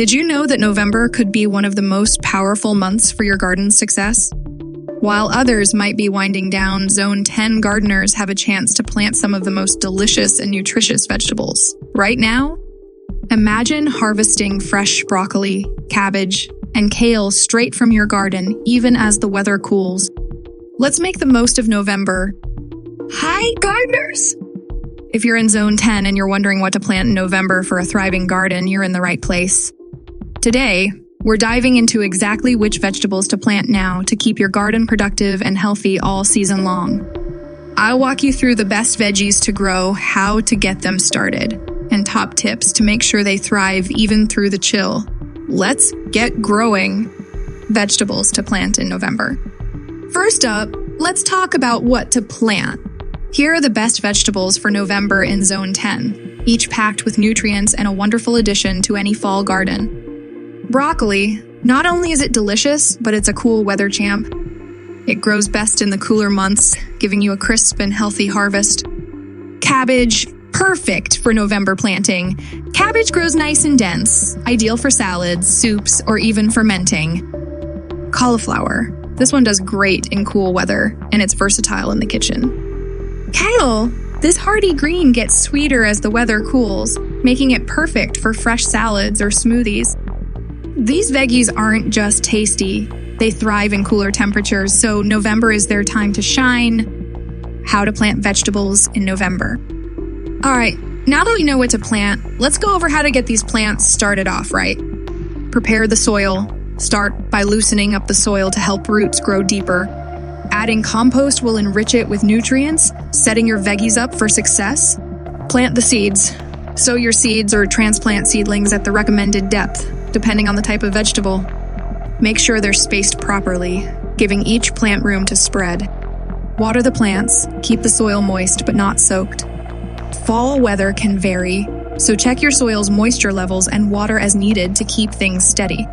Did you know that November could be one of the most powerful months for your garden's success? While others might be winding down, Zone 10 gardeners have a chance to plant some of the most delicious and nutritious vegetables. Right now, imagine harvesting fresh broccoli, cabbage, and kale straight from your garden, even as the weather cools. Let's make the most of November. Hi, gardeners! If you're in Zone 10 and you're wondering what to plant in November for a thriving garden, you're in the right place. Today, we're diving into exactly which vegetables to plant now to keep your garden productive and healthy all season long. I'll walk you through the best veggies to grow, how to get them started, and top tips to make sure they thrive even through the chill. Let's get growing. Vegetables to plant in November. First up, let's talk about what to plant. Here are the best vegetables for November in Zone 10, each packed with nutrients and a wonderful addition to any fall garden. Broccoli. Not only is it delicious, but it's a cool weather champ. It grows best in the cooler months, giving you a crisp and healthy harvest. Cabbage. Perfect for November planting. Cabbage grows nice and dense, ideal for salads, soups, or even fermenting. Cauliflower. This one does great in cool weather, and it's versatile in the kitchen. Kale. This hardy green gets sweeter as the weather cools, making it perfect for fresh salads or smoothies. These veggies aren't just tasty, they thrive in cooler temperatures, so November is their time to shine. How to plant vegetables in November. All right, now that we know what to plant, let's go over how to get these plants started off right. Prepare the soil. Start by loosening up the soil to help roots grow deeper. Adding compost will enrich it with nutrients, setting your veggies up for success. Plant the seeds. Sow your seeds or transplant seedlings at the recommended depth, depending on the type of vegetable. Make sure they're spaced properly, giving each plant room to spread. Water the plants, keep the soil moist but not soaked. Fall weather can vary, so check your soil's moisture levels and water as needed to keep things steady.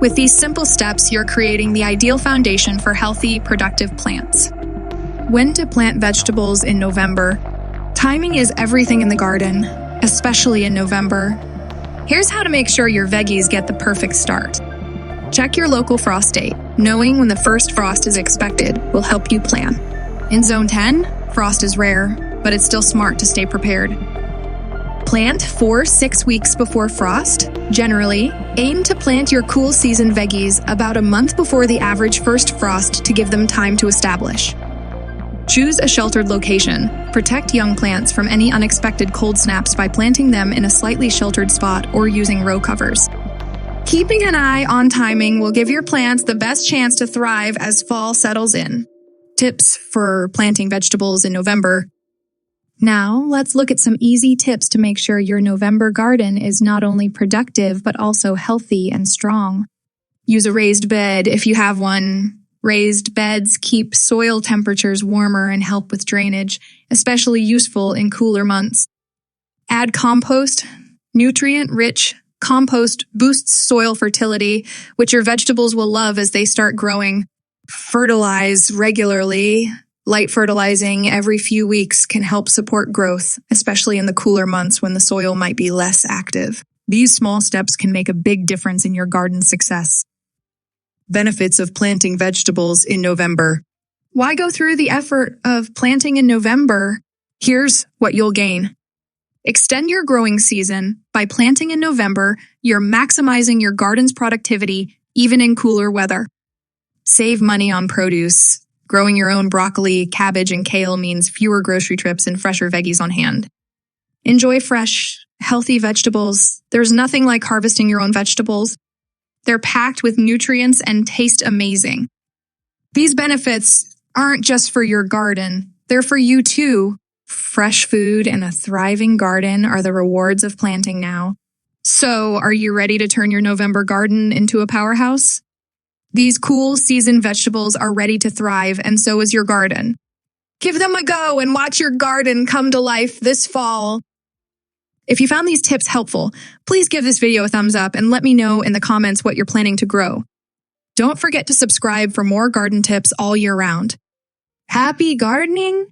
With these simple steps, you're creating the ideal foundation for healthy, productive plants. When to plant vegetables in November? Timing is everything in the garden, especially in November. Here's how to make sure your veggies get the perfect start. Check your local frost date. Knowing when the first frost is expected will help you plan. In Zone 10, frost is rare, but it's still smart to stay prepared. Plant 4-6 weeks before frost. Generally, aim to plant your cool season veggies about a month before the average first frost to give them time to establish. Choose a sheltered location. Protect young plants from any unexpected cold snaps by planting them in a slightly sheltered spot or using row covers. Keeping an eye on timing will give your plants the best chance to thrive as fall settles in. Tips for planting vegetables in November. Now, let's look at some easy tips to make sure your November garden is not only productive, but also healthy and strong. Use a raised bed if you have one. Raised beds keep soil temperatures warmer and help with drainage, especially useful in cooler months. Add compost. Nutrient-rich compost boosts soil fertility, which your vegetables will love as they start growing. Fertilize regularly. Light fertilizing every few weeks can help support growth, especially in the cooler months when the soil might be less active. These small steps can make a big difference in your garden's success. Benefits of planting vegetables in November. Why go through the effort of planting in November? Here's what you'll gain. Extend your growing season. By planting in November, you're maximizing your garden's productivity, even in cooler weather. Save money on produce. Growing your own broccoli, cabbage, and kale means fewer grocery trips and fresher veggies on hand. Enjoy fresh, healthy vegetables. There's nothing like harvesting your own vegetables. They're packed with nutrients and taste amazing. These benefits aren't just for your garden, they're for you too. Fresh food and a thriving garden are the rewards of planting now. So, are you ready to turn your November garden into a powerhouse? These cool season vegetables are ready to thrive, and so is your garden. Give them a go and watch your garden come to life this fall. If you found these tips helpful, please give this video a thumbs up and let me know in the comments what you're planning to grow. Don't forget to subscribe for more garden tips all year round. Happy gardening!